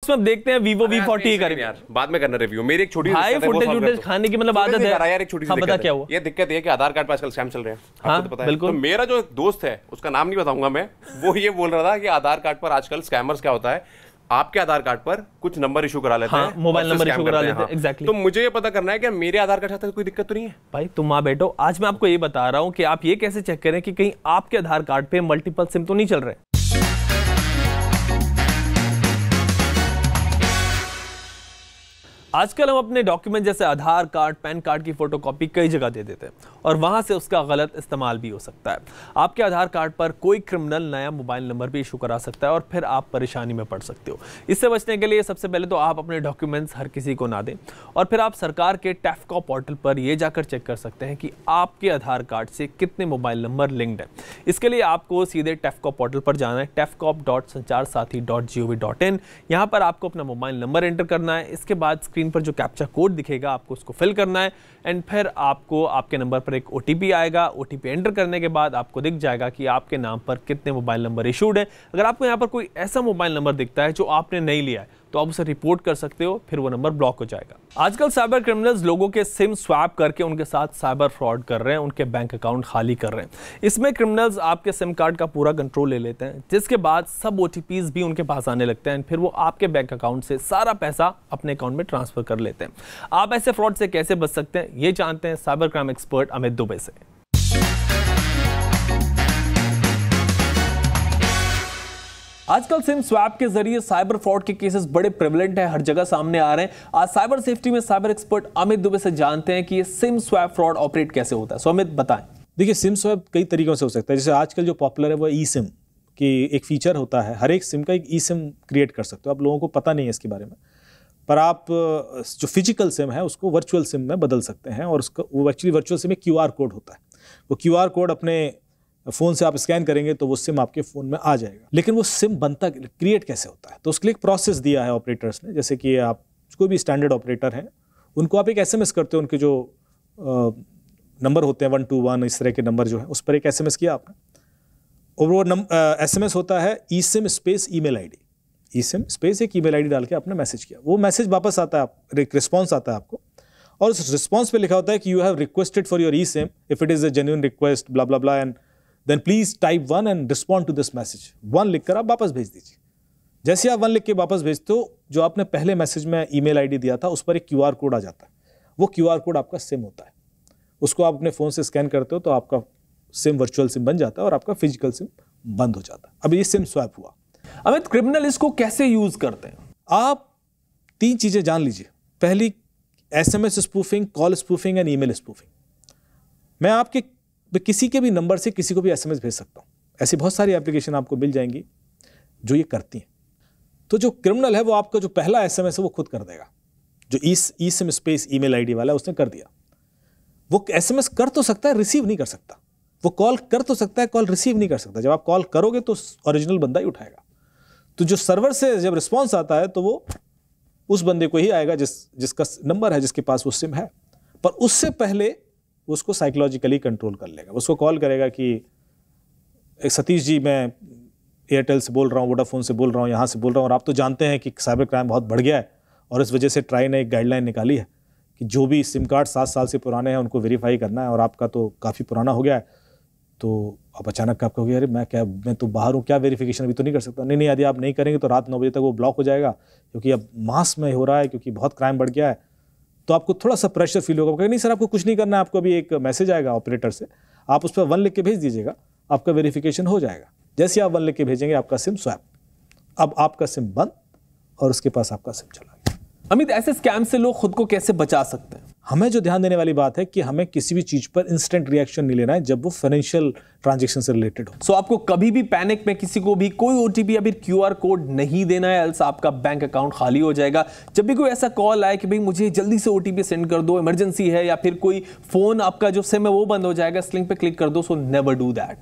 Box में देखते हैं Vivo V40 का यार, बाद में करना रिव्यू। मेरी एक छोटी हाई फुटेज खाने की मतलब आदत है यार, एक छोटी सी बता क्या हुआ। ये दिक्कत है कि आधार कार्ड पर आजकल स्कैम चल रहे हैं, हाँ, आपको तो पता है। बिल्कुल। तो मेरा जो एक दोस्त है, उसका नाम नहीं बताऊंगा मैं, वो ये बोल रहा था कि आधार कार्ड पर आजकल स्कैमर्स क्या होता है, आपके आधार कार्ड पर कुछ नंबर इशू करा लेते हैं, मोबाइल नंबर इशू करा लेते हैं। एग्जैक्टली। तो मुझे ये पता करना है कि मेरे आधार कार्ड के साथ कोई दिक्कत तो नहीं है। भाई तुम आ बैठो, आज मैं आपको ये बता रहा हूं कि आप ये कैसे चेक करें कि कहीं आपके आधार कार्ड पे मल्टीपल सिम तो नहीं चल रहे। आजकल हम अपने डॉक्यूमेंट जैसे आधार कार्ड, पैन कार्ड की फोटोकॉपी कई जगह दे देते हैं और वहां से उसका गलत इस्तेमाल भी हो सकता है। आपके आधार कार्ड पर कोई क्रिमिनल नया मोबाइल नंबर भी इशू करा सकता है और फिर आप परेशानी में पड़ सकते हो। इससे बचने के लिए सबसे पहले तो आप अपने डॉक्यूमेंट्स हर किसी को ना दें और फिर आप सरकार के टैफकॉप पोर्टल पर यह जाकर चेक कर सकते हैं कि आपके आधार कार्ड से कितने मोबाइल नंबर लिंक्ड है। इसके लिए आपको सीधे टैफकॉप पोर्टल पर जाना है, tafcop.sancharsathy.gov.in। यहाँ पर आपको अपना मोबाइल नंबर एंटर करना है। इसके बाद स्क्रीन पर जो कैप्चा कोड दिखेगा आपको उसको फिल करना है एंड फिर आपको आपके नंबर पर एक ओटीपी आएगा। ओटीपी एंटर करने के बाद आपको दिख जाएगा कि आपके नाम पर कितने मोबाइल नंबर इशूड है। अगर आपको यहाँ पर कोई ऐसा मोबाइल नंबर दिखता है जो आपने नहीं लिया है तो आप उसे रिपोर्ट कर सकते हो, फिर वो नंबर ब्लॉक हो जाएगा। आजकल साइबर क्रिमिनल्स लोगों के सिम स्वैप करके उनके साथ साइबर फ्रॉड कर रहे हैं, उनके बैंक अकाउंट खाली कर रहे हैं। इसमें क्रिमिनल्स आपके सिम कार्ड का पूरा कंट्रोल ले लेते हैं, जिसके बाद सब ओटीपीज भी उनके पास आने लगते हैं, फिर वो आपके बैंक अकाउंट से सारा पैसा अपने अकाउंट में ट्रांसफर कर लेते हैं। आप ऐसे फ्रॉड से कैसे बच सकते हैं, ये जानते हैं cyber crime expert Amit Dubey से। आजकल सिम स्वैप के जरिए साइबर फ्रॉड के केसेस बड़े प्रेवलेंट है, हर जगह सामने आ रहे हैं। आज साइबर सेफ्टी में साइबर एक्सपर्ट अमित दुबे से जानते हैं कि ये सिम स्वैप फ्रॉड ऑपरेट कैसे होता है। सो अमित बताएं। देखिए, सिम स्वैप कई तरीकों से हो सकता है। जैसे आजकल जो पॉपुलर है वो ई सिम की एक फीचर होता है, हर एक सिम का एक ई सिम क्रिएट कर सकते हो। आप लोगों को पता नहीं है इसके बारे में, पर आप जो फिजिकल सिम है उसको वर्चुअल सिम में बदल सकते हैं और उसका वो एक्चुअली वर्चुअल सिम में QR कोड होता है। वो QR कोड अपने फ़ोन से आप स्कैन करेंगे तो वो सिम आपके फ़ोन में आ जाएगा। लेकिन वो सिम बनता क्रिएट कैसे होता है, तो उसके लिए एक प्रोसेस दिया है ऑपरेटर्स ने। जैसे कि आप कोई भी स्टैंडर्ड ऑपरेटर हैं, उनको आप एक SMS करते हो, उनके जो नंबर होते हैं 121 इस तरह के नंबर जो है, उस पर एक SMS किया आपने और वो SMS होता है eSIM space email ID, eSIM space एक ईमेल ID डाल के आपने मैसेज किया। वो मैसेज वापस आता है, एक रिस्पॉन्स आता है आपको और उस रिस्पॉन्स पे लिखा होता है कि you have requested for your eSIM, if it is a genuine request blah blah blah and then please type 1 and respond to this message. 1 लिखकर आप वापस भेज दीजिए। जैसे आप 1 लिख के वापस भेजते हो, जो आपने पहले मैसेज में ईमेल ID दिया था उस पर एक QR कोड आ जाता है। वो QR कोड आपका सिम होता है, उसको आप अपने फ़ोन से स्कैन करते हो तो आपका सिम वर्चुअल सिम बन जाता है और आपका फिजिकल सिम बंद हो जाता है। अब ये सिम स्वैप हुआ। अमित, क्रिमिनल इसको कैसे यूज करते हैं? आप 3 चीजें जान लीजिए। पहली, SMS spoofing, call spoofing and email spoofing. मैं आपके किसी के भी नंबर से किसी को भी SMS भेज सकता हूं। ऐसी बहुत सारी एप्लीकेशन आपको मिल जाएंगी जो ये करती हैं। तो जो क्रिमिनल है वो आपका जो पहला SMS है वो खुद कर देगा। जो eSIM स्पेस ईमेल ID वाला है उसने कर दिया। वो SMS कर तो सकता है, रिसीव नहीं कर सकता। वो कॉल कर तो सकता है, कॉल रिसीव नहीं कर सकता। जब आप कॉल करोगे तो ओरिजिनल बंदा ही उठाएगा। तो जो सर्वर से जब रिस्पॉन्स आता है तो वो उस बंदे को ही आएगा जिसका नंबर है, जिसके पास वो सिम है। पर उससे पहले उसको साइकोलॉजिकली कंट्रोल कर लेगा। उसको कॉल करेगा कि सतीश जी, मैं एयरटेल से बोल रहा हूँ, वोडाफोन से बोल रहा हूँ, यहाँ से बोल रहा हूँ, और आप तो जानते हैं कि साइबर क्राइम बहुत बढ़ गया है और इस वजह से ट्राई ने एक गाइडलाइन निकाली है कि जो भी सिम कार्ड 7 साल से पुराने हैं उनको वेरीफाई करना है और आपका तो काफ़ी पुराना हो गया है। तो अब अचानक आप कहोगे, अरे मैं तो बाहर हूँ, क्या वेरिफिकेशन अभी तो नहीं कर सकता। नहीं, यदि आप नहीं करेंगे तो रात 9 बजे तक वो ब्लॉक हो जाएगा, क्योंकि अब मास में हो रहा है, क्योंकि बहुत क्राइम बढ़ गया है। तो आपको थोड़ा सा प्रेशर फील होगा। नहीं सर, आपको कुछ नहीं करना है, आपको अभी एक मैसेज आएगा ऑपरेटर से, आप उस पर 1 लिख के भेज दीजिएगा, आपका वेरिफिकेशन हो जाएगा। जैसे आप 1 लिख के भेजेंगे, आपका सिम स्वैप, अब आपका सिम बंद और उसके पास आपका सिम चला गया। अमित, ऐसे स्कैम से लोग खुद को कैसे बचा सकते हैं? हमें जो ध्यान देने वाली बात है कि हमें किसी भी चीज पर इंस्टेंट रिएक्शन नहीं लेना है जब वो फाइनेंशियल ट्रांजैक्शन से रिलेटेड हो। सो आपको कभी भी पैनिक में किसी को भी कोई OTP या फिर QR कोड नहीं देना है, एल्स आपका बैंक अकाउंट खाली हो जाएगा। जब भी कोई ऐसा कॉल आए कि भाई मुझे जल्दी से OTP सेंड कर दो, इमरजेंसी है, या फिर कोई फोन आपका जो सिम है वो बंद हो जाएगा, इस लिंक पे क्लिक कर दो, सो नेवर डू दैट।